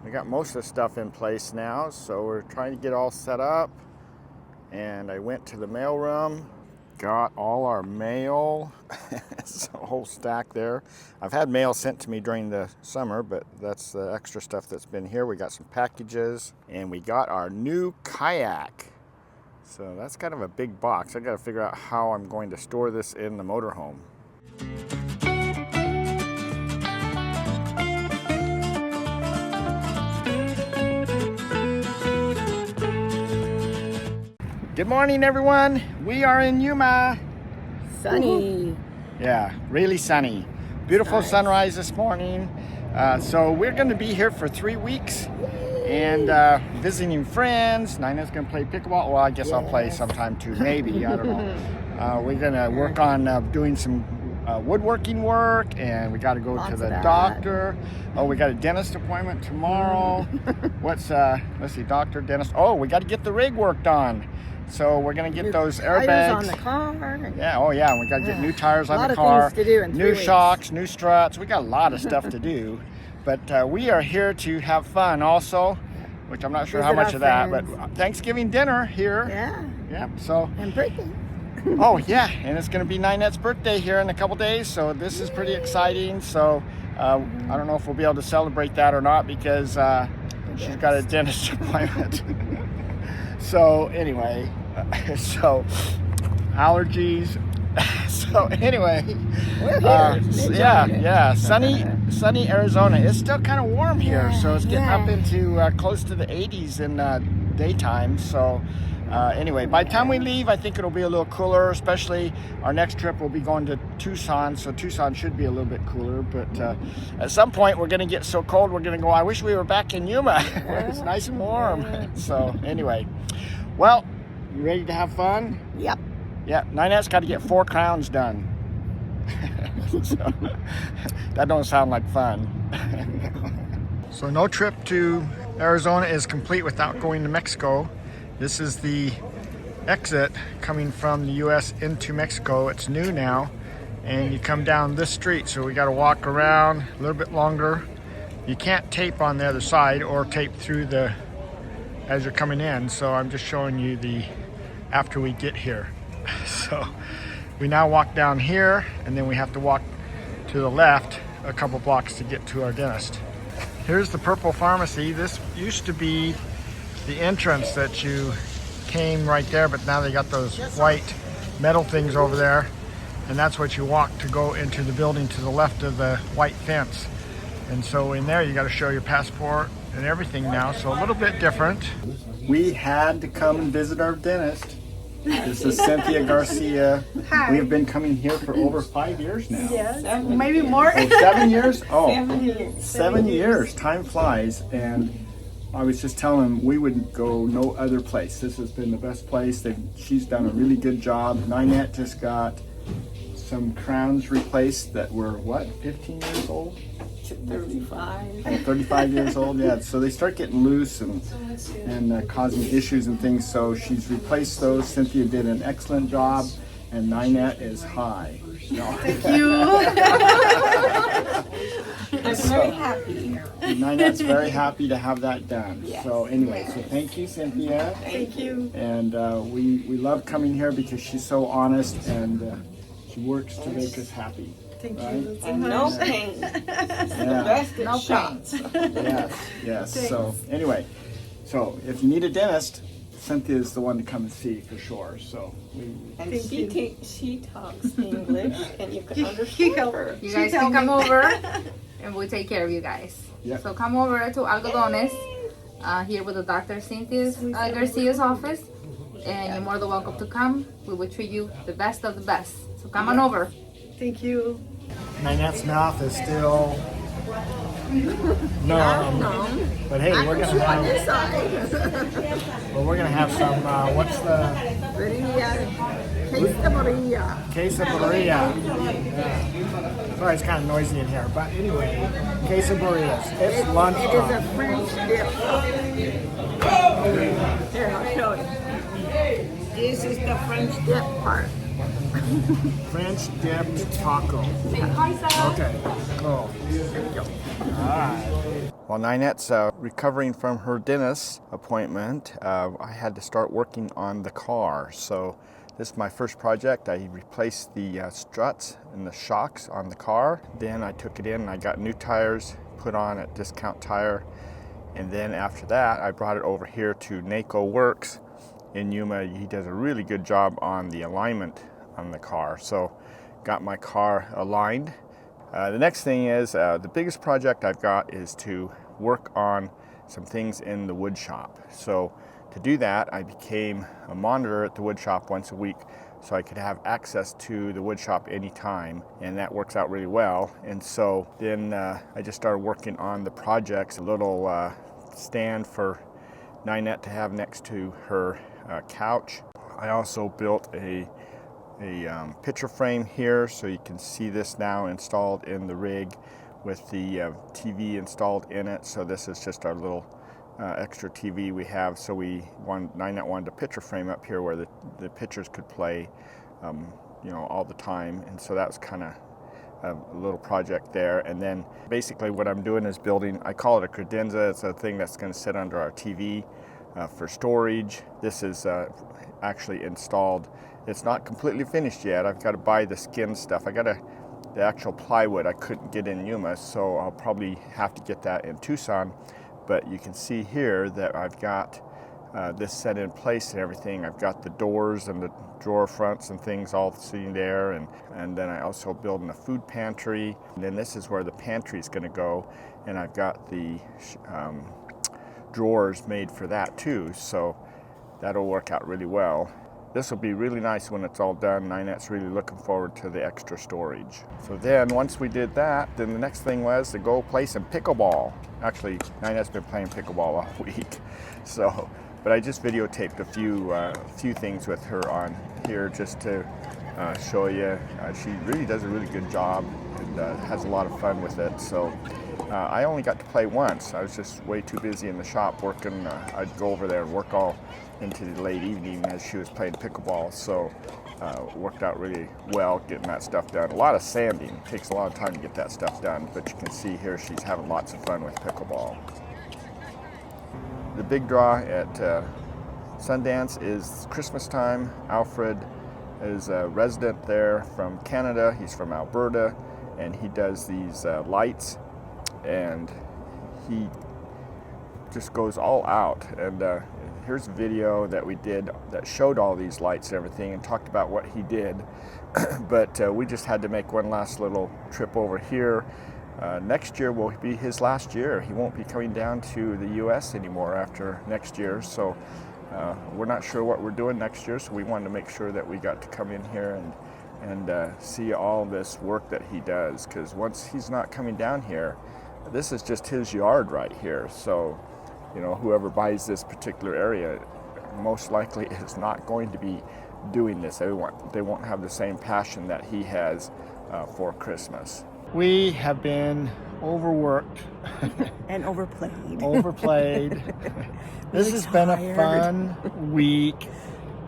We got most of the stuff in place now, so we're trying to get all set up. And I went to the mail room, got all our mail. It's a whole stack there. I've had mail sent to me during the summer, but that's the extra stuff that's been here. We got some packages, and we got our new kayak. So that's kind of a big box. I got to figure out how I'm going to store this in the motorhome. Good morning, everyone. We are in Yuma. Sunny. Yeah, really sunny. Beautiful sunrise this morning. So we're going to be here for 3 weeks and visiting friends. Ninette's going to play pickleball. Well, I guess I'll play sometime too, maybe. I don't know. We're going to work on doing some woodworking work, and we got to go to the doctor. Oh, we got a dentist appointment tomorrow. Let's see, doctor, dentist. Oh, we got to get the rig worked on. So we're gonna get those airbags tires on the car. Yeah, oh yeah, we gotta get new tires on the car. A lot of things to do in 3 new weeks. Shocks, new struts. We got a lot of stuff to do. But we are here to have fun also, which I'm not sure how much of that, but Thanksgiving dinner here. Yeah. Yep. So. And birthday. Oh yeah, and it's gonna be Ninette's birthday here in a couple days, so this is pretty exciting. So I don't know if we'll be able to celebrate that or not because she's got a dentist appointment. So anyway, so allergies. So anyway, yeah, sunny Arizona. It's still kind of warm here, so it's getting up into close to the 80s in daytime. So anyway, by the time we leave, I think it'll be a little cooler. Especially our next trip will be going to Tucson, so Tucson should be a little bit cooler. But at some point, we're going to get so cold, we're going to go, I wish we were back in Yuma where it's nice and warm. So anyway, well, you ready to have fun? Yep. Yeah, Ninette's got to get 4 crowns done. So, that don't sound like fun. So no trip to Arizona is complete without going to Mexico. This is the exit coming from the U.S. into Mexico. It's new now, and you come down this street, so we got to walk around a little bit longer. You can't tape on the other side or tape through the as you're coming in, so I'm just showing you the after we get here. So we now walk down here, and then we have to walk to the left a couple blocks to get to our dentist. Here's the Purple Pharmacy. This used to be the entrance that you came right there, but now they got those white metal things over there, and that's what you walk to go into the building to the left of the white fence. And so in there you got to show your passport and everything now, so a little bit different. We had to come and visit our dentist. This is Cynthia Garcia. Hi. We have been coming here for over 5 years now. Yes, maybe more. Oh, 7 years? Oh, 7 years. 7 years. Time flies. And I was just telling him we would go no other place. This has been the best place. She's done a really good job. Ninette just got some crowns replaced that were, what, 15 years old? 35. Oh, 35 years old, yeah. So they start getting loose and causing issues and things. So she's replaced those. Cynthia did an excellent job, and Ninette is high. No. Thank you. I'm very happy. Ninette's very happy to have that done. Yes. So anyway, so thank you, Cynthia. Thank you. And we love coming here because she's so honest and she works to make us happy. Thank right? you. And no pain. Yeah. No shots. Yes. So anyway, so if you need a dentist, Cynthia is the one to come and see for sure. So And she talks English, and you can He understand helped. her. You guys can come over and we'll take care of you guys. Yep. So come over to Algodones, here with the Dr. Cynthia Garcia's office, and you're more than welcome to come. We will treat you the best of the best. So come on over. Thank you. Ninette's mouth is still numb. But hey, we're gonna have some. What's the quesadilla? Yeah. Sorry, it's kind of noisy in here, but anyway, quesadillas. It's lunchtime. It is a French dip. Here, I'll show you. This is the French dip part. French dipped taco. Okay, cool. Alright. While Ninette's recovering from her dentist appointment, I had to start working on the car. So this is my first project. I replaced the struts and the shocks on the car. Then I took it in and I got new tires put on at Discount Tire. And then after that, I brought it over here to NACO Works in Yuma. He does a really good job on the alignment on the car. So got my car aligned. The next thing is, the biggest project I've got is to work on some things in the wood shop. So to do that, I became a monitor at the wood shop once a week so I could have access to the wood shop anytime, and that works out really well. And so then I just started working on the projects, a little stand for Ninette to have next to her couch. I also built a picture frame here, so you can see this now installed in the rig with the TV installed in it. So this is just our little extra TV we have. So Ninette wanted a picture frame up here where the pictures could play, all the time. And so that was kind of a little project there. And then basically what I'm doing is building, I call it a credenza. It's a thing that's going to sit under our TV for storage. This is actually installed. It's not completely finished yet. I've got to buy the skin stuff. The actual plywood I couldn't get in Yuma, so I'll probably have to get that in Tucson. But you can see here that I've got this set in place and everything. I've got the doors and the drawer fronts and things all sitting there, and then I also building a food pantry. And then this is where the pantry is going to go, and I've got the drawers made for that too, so that'll work out really well. This will be really nice when it's all done. Ninette's really looking forward to the extra storage. So then once we did that, then the next thing was to go play some pickleball. Actually, Ninette's been playing pickleball all week. So, but I just videotaped a few things with her on here just to show you. She really does a really good job and has a lot of fun with it. So I only got to play once. I was just way too busy in the shop working. I'd go over there and work all into the late evening as she was playing pickleball. So it worked out really well getting that stuff done. A lot of sanding. It takes a lot of time to get that stuff done, but you can see here she's having lots of fun with pickleball. The big draw at Sundance is Christmas time. Alfred is a resident there from Canada. He's from Alberta, and he does these lights, and he just goes all out. And here's a video that we did that showed all these lights and everything and talked about what he did. But we just had to make one last little trip over here. Next year will be his last year. He won't be coming down to the U.S. anymore after next year. So we're not sure what we're doing next year. So we wanted to make sure that we got to come in here and see all this work that he does. Because once he's not coming down here, this is just his yard right here. So, whoever buys this particular area most likely is not going to be doing this. They won't have the same passion that he has for Christmas. We have been overworked. And overplayed. Overplayed. This has been a fun week.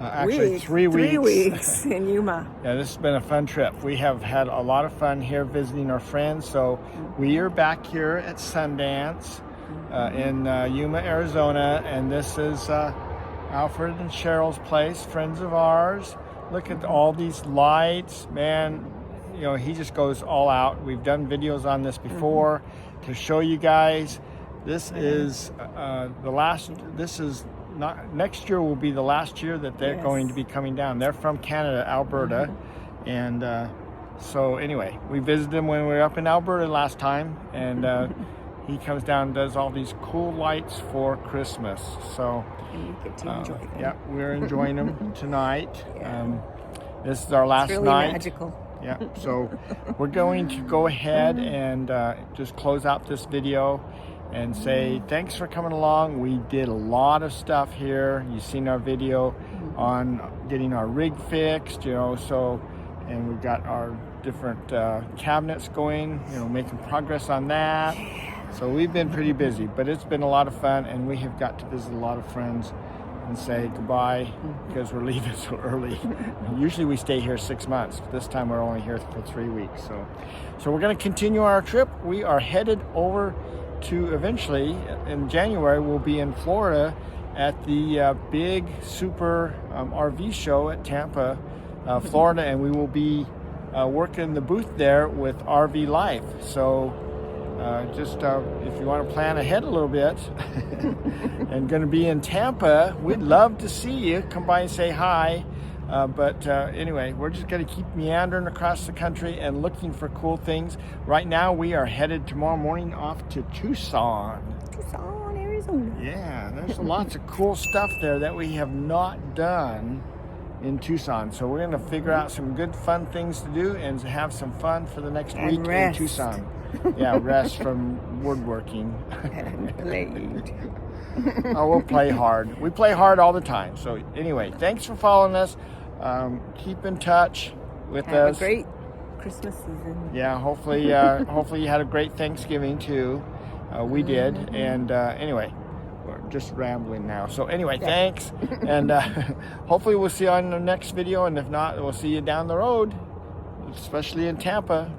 Actually, 3 weeks. 3 weeks in Yuma. Yeah, this has been a fun trip. We have had a lot of fun here visiting our friends. So we are back here at Sundance in Yuma, Arizona, and this is Alfred and Cheryl's place, friends of ours. Look at all these lights, man. He just goes all out. We've done videos on this before to show you guys. This is the last. This is not. Next year will be the last year that they're going to be coming down. They're from Canada, Alberta, and so anyway, we visited them when we were up in Alberta last time, and he comes down and does all these cool lights for Christmas. So And you get to enjoy them. Yeah, we're enjoying them tonight. Yeah. This is our last It's really night. magical. Yeah, so we're going to go ahead and just close out this video and say thanks for coming along. We did a lot of stuff here. You've seen our video on getting our rig fixed, and we've got our different cabinets going, making progress on that. So we've been pretty busy, but it's been a lot of fun, and we have got to visit a lot of friends and say goodbye because we're leaving so early. Usually we stay here 6 months. This time we're only here for 3 weeks. So we're going to continue our trip. We are headed over to eventually, in January, we'll be in Florida at the big super RV show at Tampa, Florida, and we will be working the booth there with RV Life. So just if you want to plan ahead a little bit and going to be in Tampa, we'd love to see you. Come by and say hi. But anyway, we're just going to keep meandering across the country and looking for cool things. Right now, we are headed tomorrow morning off to Tucson. Tucson, Arizona. Yeah, there's lots of cool stuff there that we have not done in Tucson. So we're going to figure out some good, fun things to do and have some fun for the next week in Tucson. Yeah, rest from woodworking. And played. Oh, we'll play hard. We play hard all the time. So anyway, thanks for following us. Keep in touch with Have us. a great Christmas season. Yeah, hopefully you had a great Thanksgiving too. We did. And anyway, we're just rambling now. So anyway, thanks. And hopefully we'll see you on the next video. And if not, we'll see you down the road, especially in Tampa.